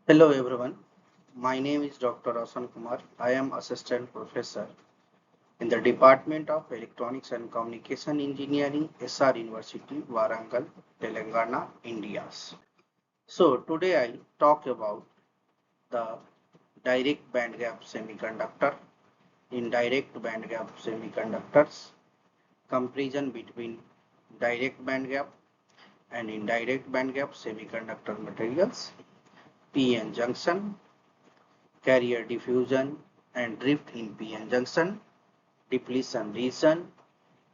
Hello everyone, my name is Dr. Rasan Kumar. I am Assistant Professor in the Department of Electronics and Communication Engineering, SR University, Warangal, Telangana, India. So today I talk about the direct bandgap semiconductor, indirect bandgap semiconductors, comparison between direct bandgap and indirect bandgap semiconductor materials, PN junction, carrier diffusion and drift in PN junction, depletion region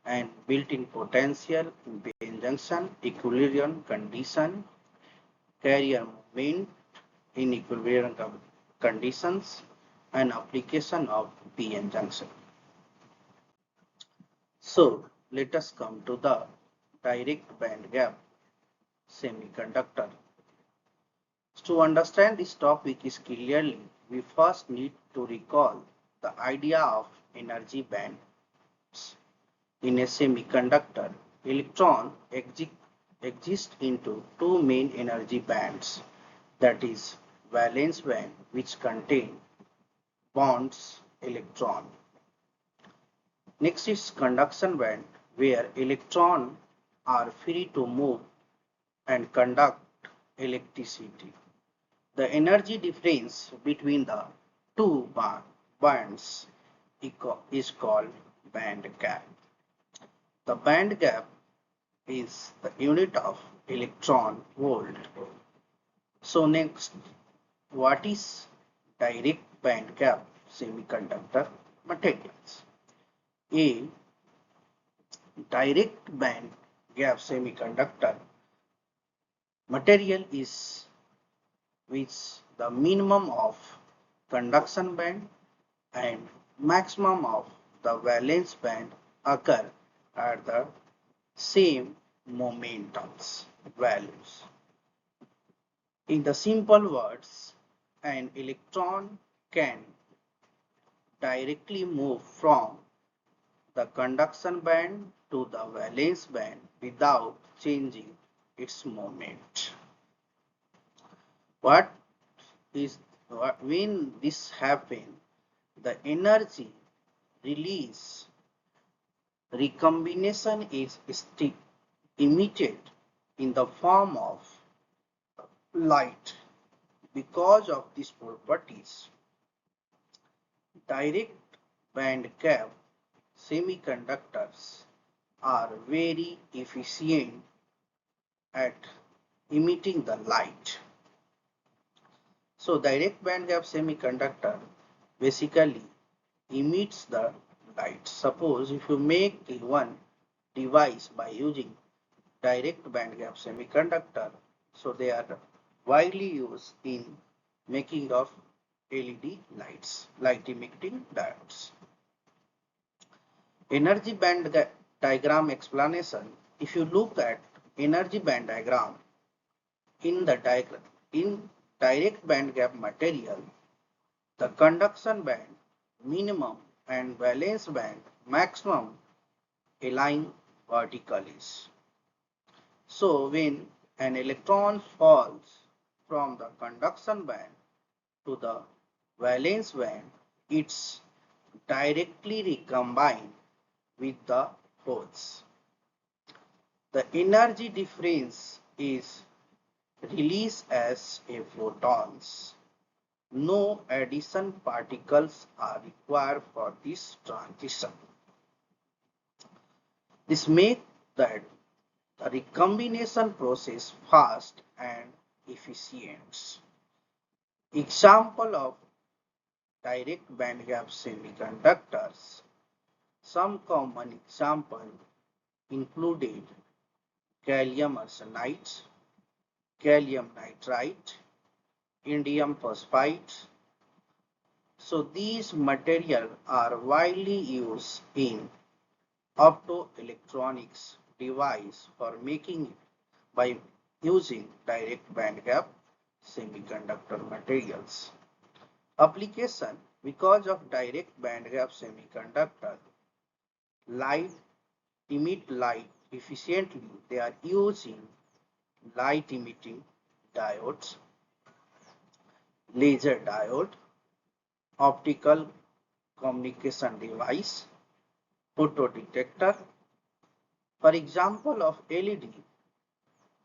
and built-in potential in PN junction, equilibrium condition, carrier movement in equilibrium conditions, and application of PN junction. So let us come to the direct band gap semiconductor. To understand this topic is clearly, we first need to recall the idea of energy bands. In a semiconductor, electron exist into two main energy bands, that is valence band which contain bonds electron. Next is conduction band where electrons are free to move and conduct electricity. The energy difference between the two bands is called band gap. The band gap is the unit of electron volt. So next, what is direct band gap semiconductor materials? A direct band gap semiconductor material is which the minimum of conduction band and maximum of the valence band occur at the same momentums values. In the simple words, an electron can directly move from the conduction band to the valence band without changing its moment. What is when this happens, the energy release recombination is emitted in the form of light. Because of these properties, direct band gap semiconductors are very efficient at emitting the light. So direct band gap semiconductor basically emits the light. Suppose if you make one device by using direct band gap semiconductor, so they are widely used in making of LED lights, light emitting diodes. Energy band diagram explanation. If you look at energy band diagram, in the diagram, in direct band gap material, the conduction band minimum and valence band maximum align vertically. So when an electron falls from the conduction band to the valence band, it's directly recombined with the holes. The energy difference is released as a photons. No addition particles are required for this transition. This makes that the recombination process fast and efficient. Example of direct bandgap semiconductors. Some common examples included gallium arsenide, gallium nitride, indium phosphide. So these materials are widely used in optoelectronics device for making it by using direct bandgap semiconductor materials. Application: because of direct bandgap semiconductor, light emit light efficiently. They are used in light emitting diodes, laser diode, optical communication device, photodetector. For example of LED,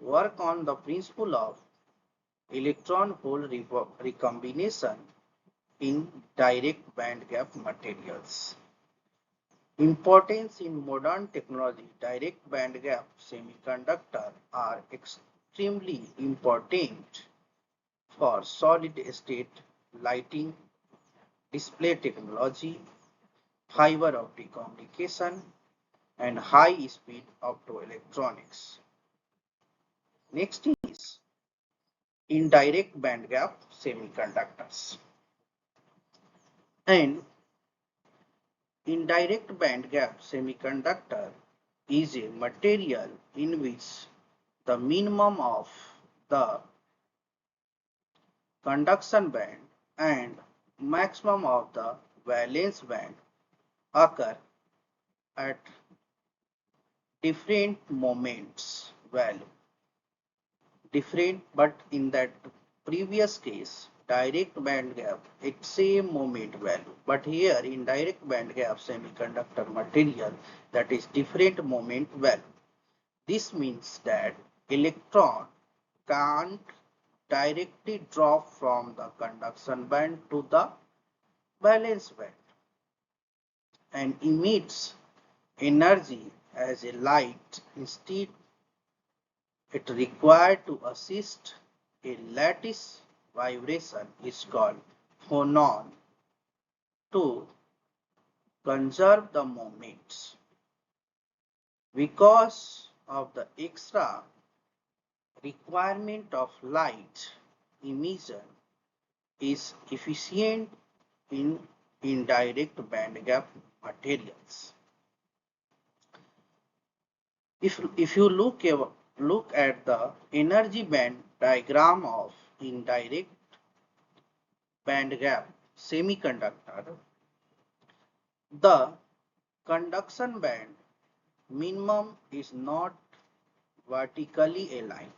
work on the principle of electron hole recombination in direct band gap materials. Importance in modern technology, direct band gap semiconductors are extremely important for solid state lighting, display technology, fiber optic communication, and high speed optoelectronics. Next is indirect band gap semiconductors. And indirect band gap semiconductor is a material in which the minimum of the conduction band and maximum of the valence band occur at different moments value. Different, but in that previous case direct band gap at same moment value, but here in direct band gap semiconductor material that is different moment value. This means that electron can't directly drop from the conduction band to the valence band and emits energy as a light. Instead, it required to assist a lattice vibration is called phonon to conserve the moments. Because of the extra requirement of light, emission is efficient in indirect band gap materials. If you look at the energy band diagram of indirect band gap semiconductor, the conduction band minimum is not vertically aligned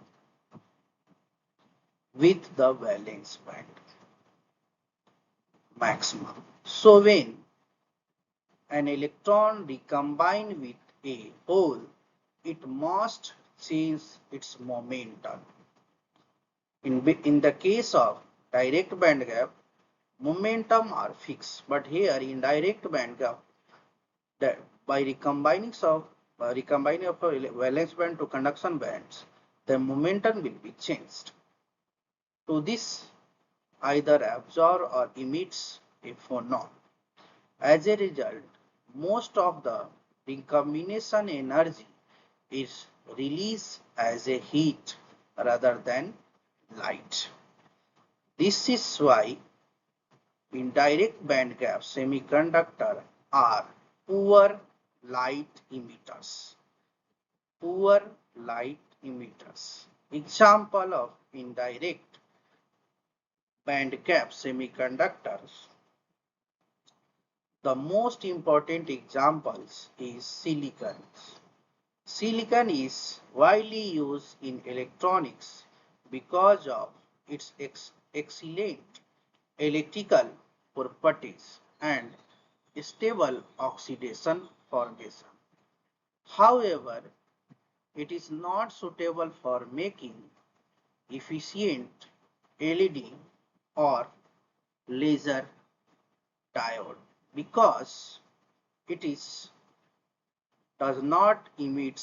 with the valence band maximum. So when an electron recombines with a hole, it must change its momentum. In the case of direct band gap, momentum are fixed, but here in direct band gap, that by recombining of a valence band to conduction bands, the momentum will be changed. To this, either absorb or emits a phonon. As a result, most of the recombination energy is released as a heat rather than light. This is why indirect band gap semiconductors are poor light emitters. Poor light emitters. Example of indirect band gap semiconductors. The most important examples is silicon. Silicon is widely used in electronics because of its excellent electrical properties and stable oxidation formation. However, it is not suitable for making efficient LED or laser diode because it does not emit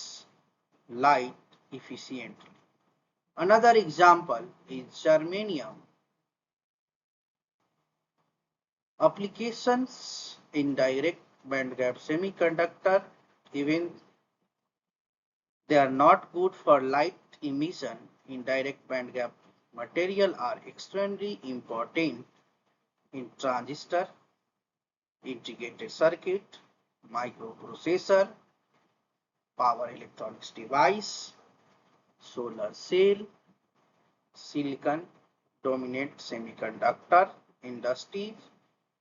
light efficiently. Another example is germanium. Applications in direct bandgap semiconductor, even they are not good for light emission in direct bandgap material, are extremely important in transistor, integrated circuit, microprocessor, power electronics device, solar cell, silicon dominant semiconductor industry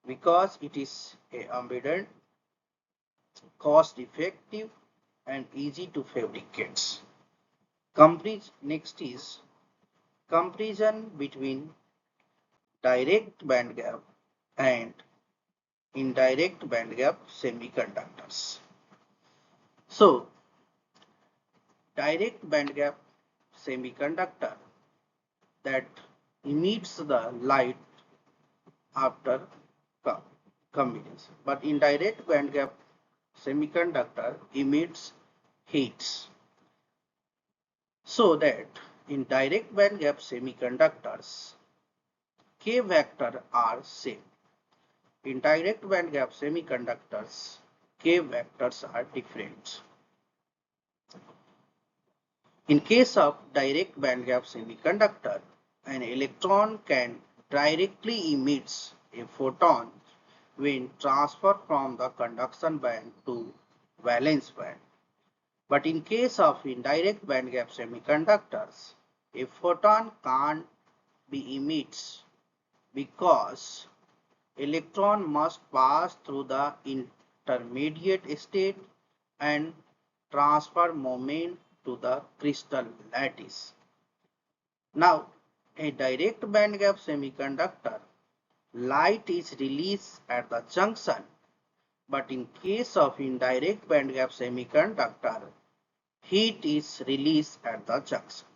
because it is abundant, cost effective and easy to fabricate. Next is comparison between direct band gap and indirect band gap semiconductors. So, direct band gap semiconductor that emits the light after combination, but indirect band gap semiconductor emits heats. So that in direct band gap semiconductors, K vector are same. In direct band gap semiconductors, K vectors are different. In case of direct band gap semiconductor, an electron can directly emit a photon when transferred from the conduction band to valence band. But in case of indirect band gap semiconductors, a photon can't be emitted because electron must pass through the intermediate state and transfer moment to the crystal lattice. Now, a direct band gap semiconductor, light is released at the junction, but in case of indirect band gap semiconductor, heat is released at the junction.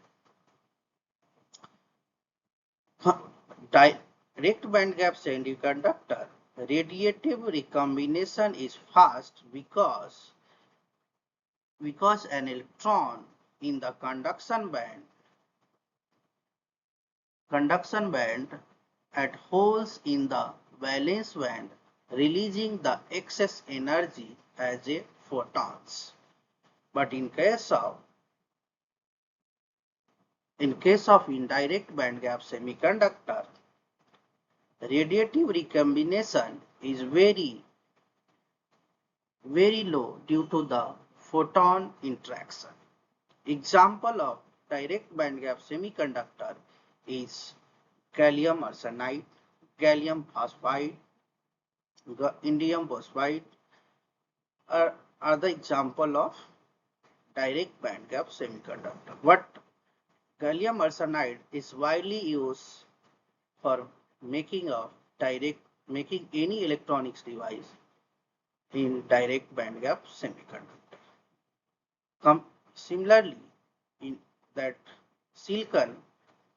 Direct band gap semiconductor radiative recombination is fast because an electron in the conduction band at holes in the valence band, releasing the excess energy as a photons. But in case of indirect band gap semiconductor, radiative recombination is very low due to the photon interaction. Example of direct band gap semiconductor is gallium arsenide, gallium phosphide, indium phosphide are the example of direct band gap semiconductor. But gallium arsenide is widely used for making any electronics device in direct band gap semiconductor. Similarly, in that silicon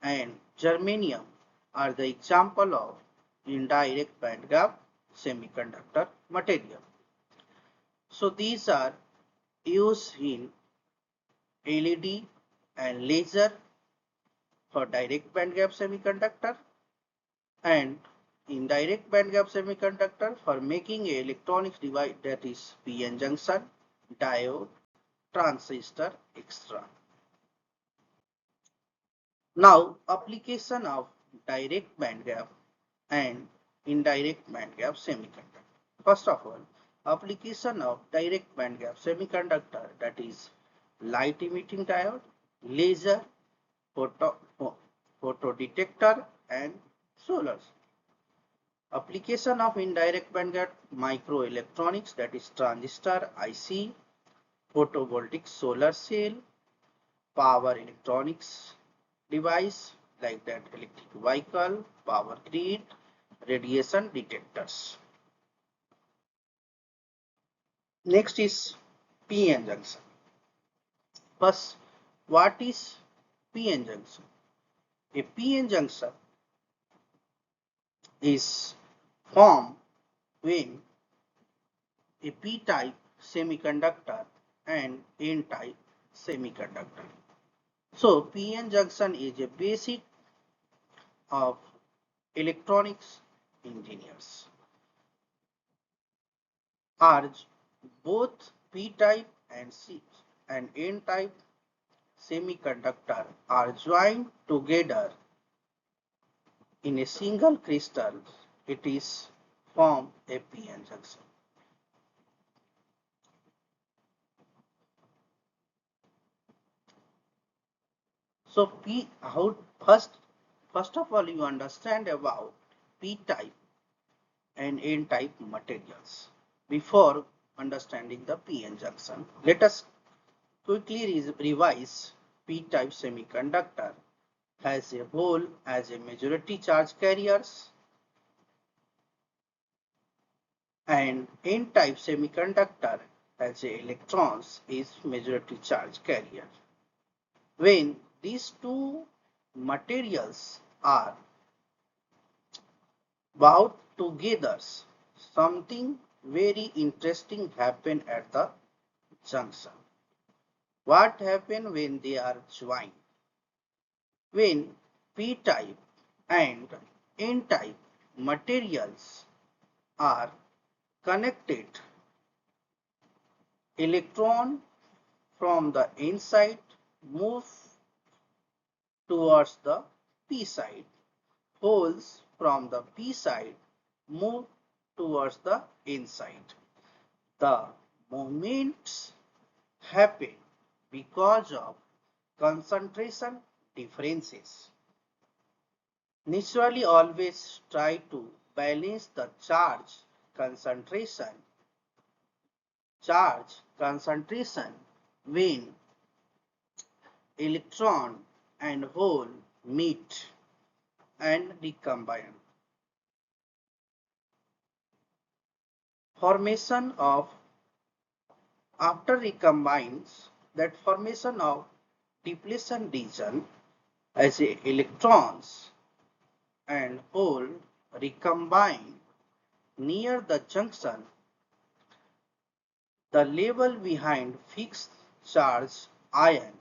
and germanium are the example of indirect band gap semiconductor material. So these are used in LED and laser for direct band gap semiconductor and indirect band gap semiconductor for making a electronics device, that is PN junction, diode, transistor, etc. Now, application of direct band gap and indirect band gap semiconductor. First of all, application of direct band gap semiconductor, that is light emitting diode, laser, photo detector and solar. Application of indirect band gap microelectronics, that is transistor, IC, photovoltaic solar cell, power electronics device like that electric vehicle, power grid, radiation detectors. Next is PN junction. First, what is PN junction? A PN junction is formed when a p-type semiconductor and n-type semiconductor. So PN junction is a basic of electronics engineers. Are both p-type and n-type semiconductor are joined together in a single crystal, it is form a PN junction. So first of all you understand about p-type and n-type materials before understanding the PN junction. Let us quickly revise p-type semiconductor has a hole as a majority charge carriers, and n-type semiconductor has a electrons is majority charge carrier. When these two materials are bound together, something very interesting happen at the junction. What happen when they are joined? When p-type and n-type materials are connected, electron from the n side move towards the p side. Holes from the p side move towards the n side. The movements happen because of concentration differences. Naturally, always try to balance the concentration charge concentration when electron and hole meet and recombine. Formation of after recombines, that formation of depletion region as electrons and hole recombine near the junction, the level behind fixed charge ion,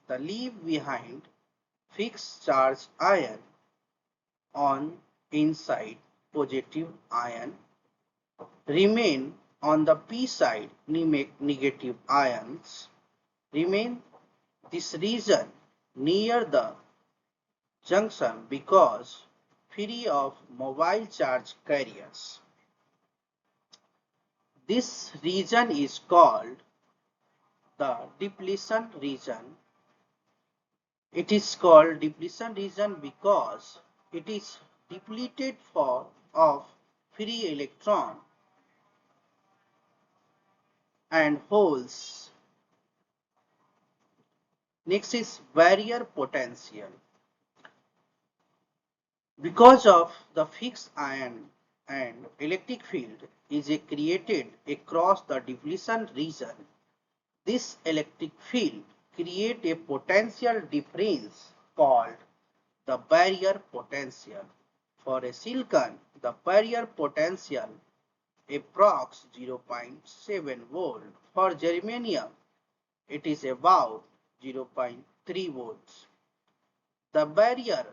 the leave behind fixed charge ion on inside positive ion remain on the p side, negative ions remain this region near the junction because free of mobile charge carriers. This region is called the depletion region. It is called depletion region because it is depleted of free electron and holes. Next is barrier potential. Because of the fixed ion and electric field is created across the depletion region, this electric field creates a potential difference called the barrier potential. For a silicon, the barrier potential approx 0.7 volt. For germanium, it is about 0.3 volts. The barrier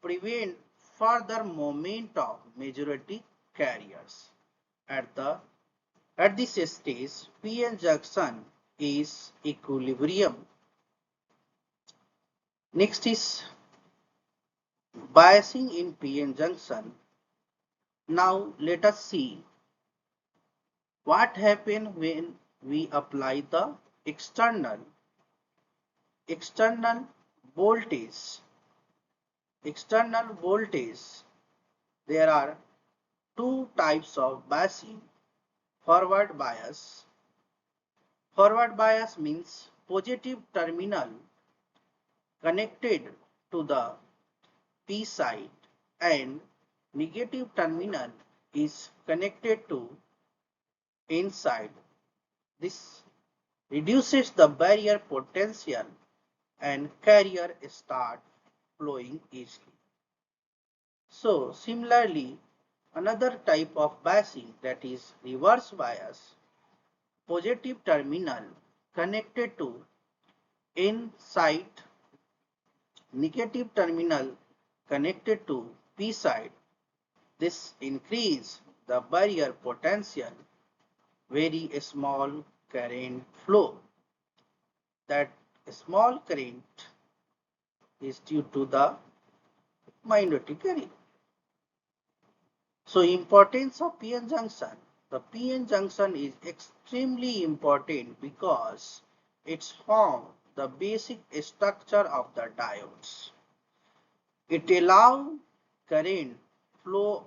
prevents further movement of majority carriers. At this stage, PN junction is equilibrium. Next is biasing in PN junction. Now let us see what happens when we apply the external voltage. External voltage. There are two types of biasing. Forward bias. Forward bias means positive terminal connected to the P side and negative terminal is connected to N side. This reduces the barrier potential and carrier start flowing easily. So similarly, another type of biasing, that is reverse bias. Positive terminal connected to N side, negative terminal connected to P side. This increase the barrier potential, very small current flow. That small current is due to the minority current. So importance of PN junction. The PN junction is extremely important because it's form the basic structure of the diodes. It allows current flow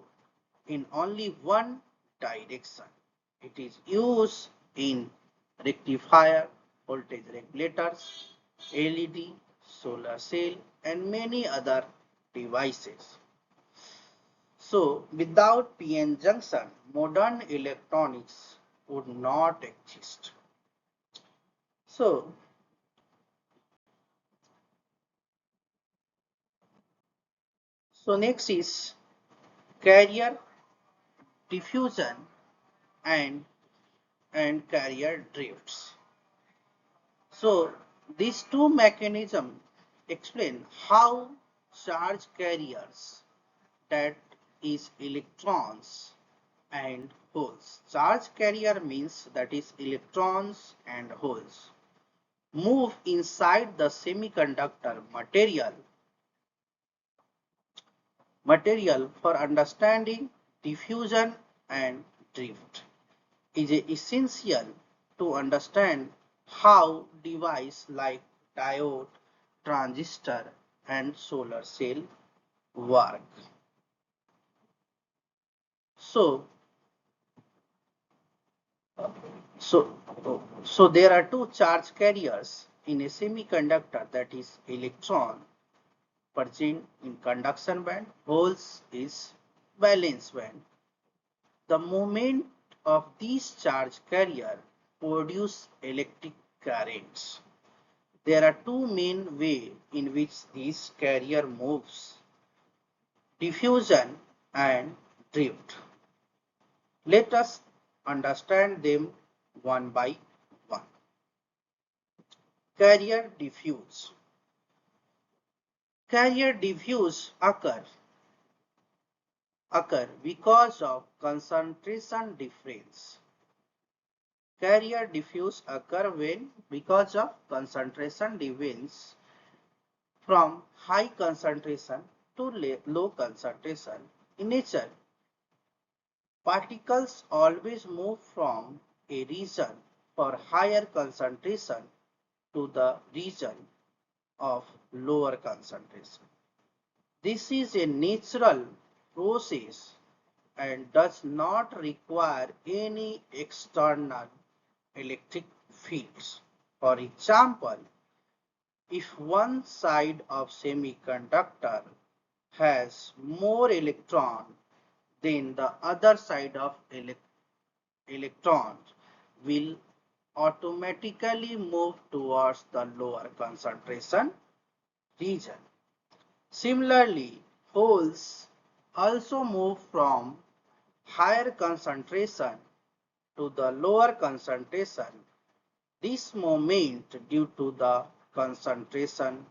in only one direction. It is used in rectifier, voltage regulators, LED, solar cell, and many other devices. So, without PN junction, modern electronics would not exist. So, next is carrier diffusion and carrier drifts. So, these two mechanisms explain how charge carriers, that is electrons and holes. Charge carrier means that is electrons and holes move inside the semiconductor material for understanding diffusion and drift is essential to understand how devices like diode, transistor and solar cell work. So, so, so there are two charge carriers in a semiconductor, that is electron present in conduction band, holes is valence band. The movement of these charge carrier produce electric currents. There are two main ways in which this carrier moves: diffusion and drift. Let us understand them one by one. Carrier diffuse. Carrier diffuse occur because of concentration difference. Carrier diffuse occur when because of concentration difference from high concentration to low concentration. In nature, particles always move from a region for higher concentration to the region of lower concentration. This is a natural process and does not require any external electric fields. For example, if one side of semiconductor has more electron then the other side of electrons will automatically move towards the lower concentration region. Similarly, holes also move from higher concentration to the lower concentration. This movement due to the concentration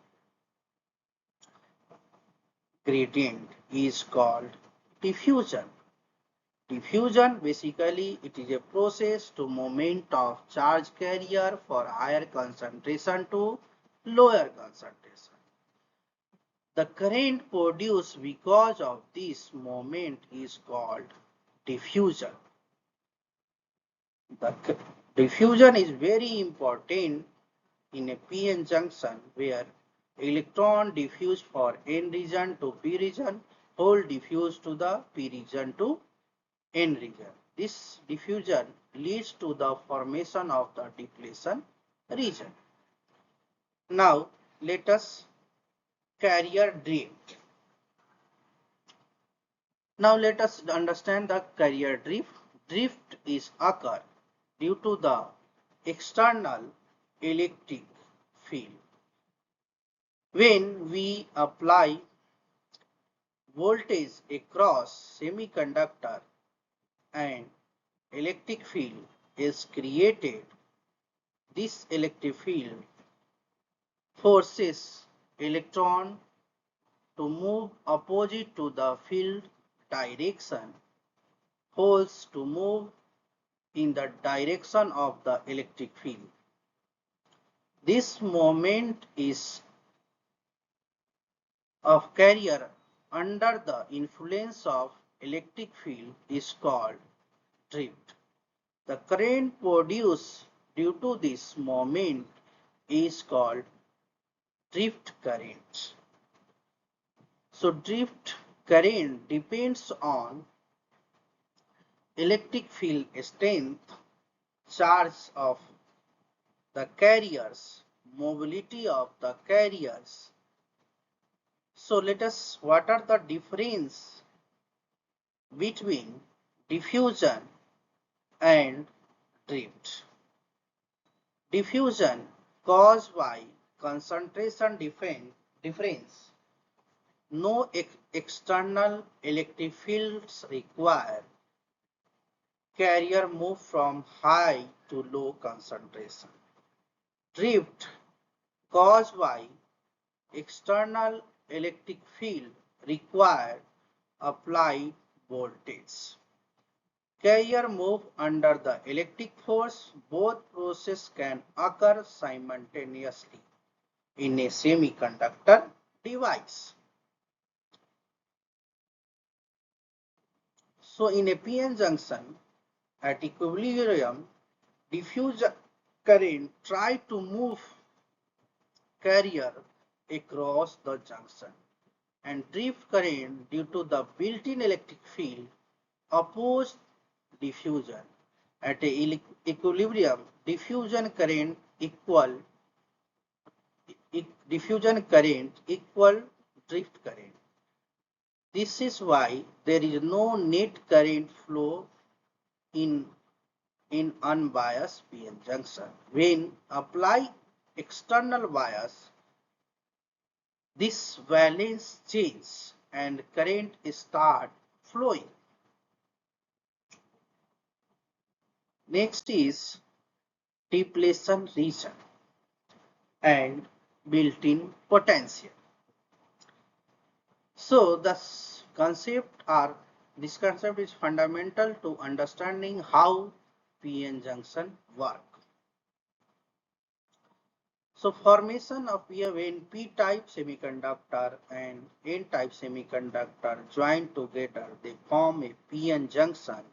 gradient is called diffusion. Diffusion basically it is a process to movement of charge carrier for higher concentration to lower concentration. The current produced because of this movement is called diffusion. The diffusion is very important in a PN junction where electron diffuse for N region to P region, hole diffuse to the P region to N region. This diffusion leads to the formation of the depletion region. Now let us carrier drift. Now let us understand the carrier drift. Drift is occur due to the external electric field. When we apply voltage across semiconductor and electric field is created, this electric field forces electron to move opposite to the field direction, holes to move in the direction of the electric field. This moment is of carrier under the influence of electric field is called drift. The current produced due to this moment is called drift current. So drift current depends on electric field strength, charge of the carriers, mobility of the carriers. So let us, what are the difference between diffusion and drift? Diffusion caused by concentration difference. No external electric fields required. Carrier move from high to low concentration. Drift caused by external electric field required applied voltage. Carrier move under the electric force. Both processes can occur simultaneously in a semiconductor device. So in a PN junction at equilibrium, diffuse current try to move carrier across the junction, and drift current due to the built-in electric field oppose diffusion. At a equilibrium, diffusion current equal drift current. This is why there is no net current flow in unbiased PN junction. When apply external bias, this valence changes and current start flowing. Next is depletion region and built-in potential. So this concept is fundamental to understanding how PN junction work. So formation of when p-type semiconductor and n-type semiconductor join together, they form a PN junction.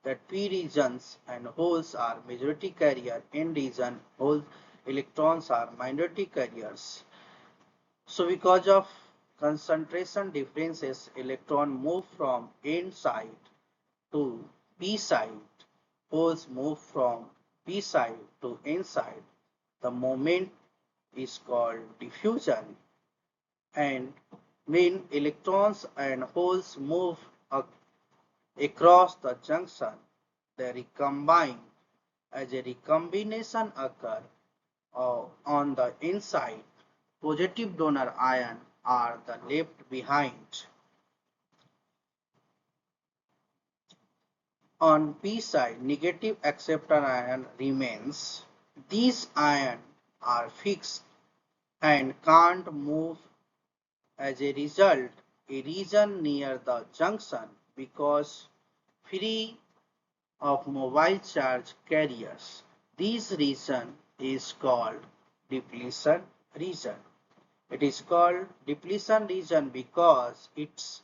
That p regions and holes are majority carrier, n region holes electrons are minority carriers. So because of concentration differences, electron move from n side to p side, holes move from p side to n side. The moment is called diffusion, and when electrons and holes move across the junction, they recombine. As a recombination occurs on the inside, positive donor ion are the left behind. On p side, negative acceptor ion remains. These ions are fixed and can't move. As a result, a region near the junction becomes free of mobile charge carriers. This region is called depletion region. It is called depletion region because it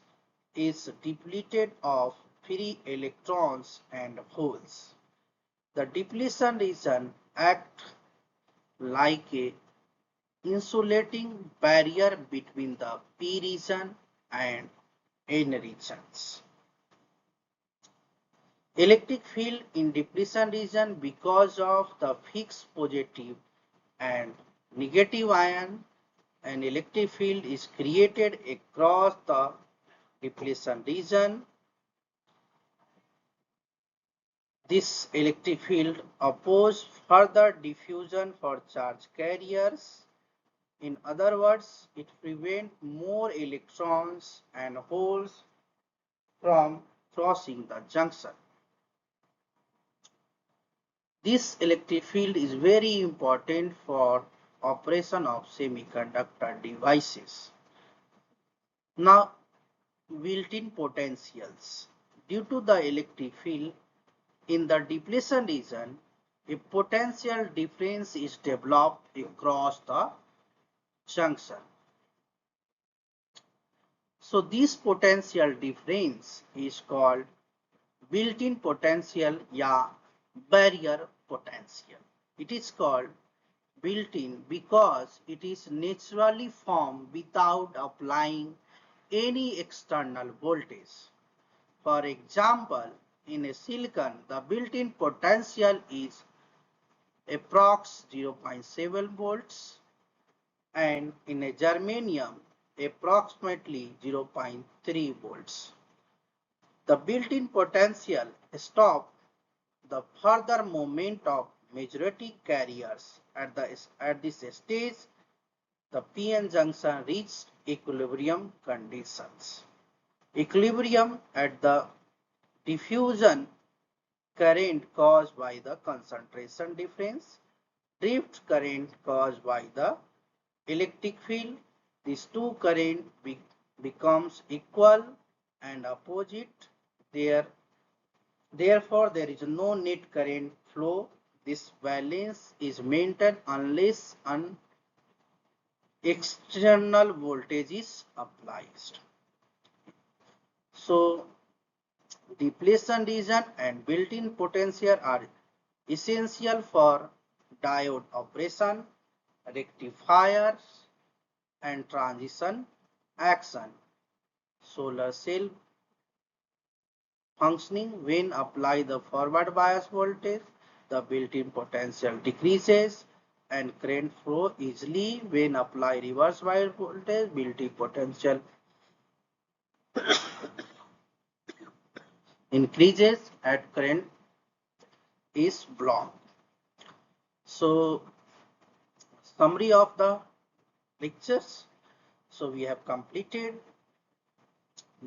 is depleted of free electrons and holes. The depletion region acts like a insulating barrier between the p region and n regions. Electric field in depletion region because of the fixed positive and negative ion, an electric field is created across the depletion region. This electric field opposes further diffusion for charge carriers. In other words, it prevents more electrons and holes from crossing the junction. This electric field is very important for operation of semiconductor devices. Now, built-in potentials. Due to the electric field in the depletion region, a potential difference is developed across the junction. So this potential difference is called built-in potential या barrier potential. It is called built-in because it is naturally formed without applying any external voltage. For example, in a silicon, the built-in potential is approx 0.7 volts, and in a germanium approximately 0.3 volts. The built-in potential stops the further movement of majority carriers. At this stage, the PN junction reached equilibrium conditions. Equilibrium at the diffusion current caused by the concentration difference, drift current caused by the electric field. These two current becomes equal and opposite. Therefore, there is no net current flow. This balance is maintained unless an external voltage is applied. So, depletion region and built-in potential are essential for diode operation, rectifiers, and transition action. Solar cell functioning: when apply the forward bias voltage, the built-in potential decreases and current flow easily. When apply reverse bias voltage, built-in potential increases and current is blocked. So, summary of the lectures. So, we have completed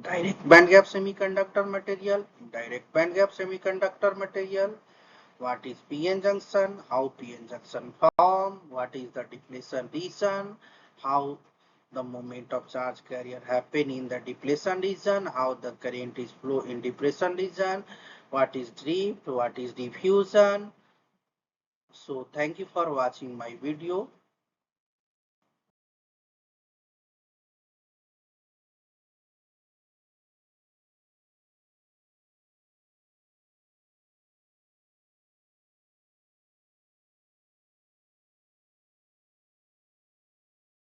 direct bandgap semiconductor material, indirect bandgap semiconductor material, what is PN junction, how PN junction form, what is the depletion region, how the movement of charge carrier happen in the depletion region, how the current is flow in depletion region, what is drift, what is diffusion. So thank you for watching my video.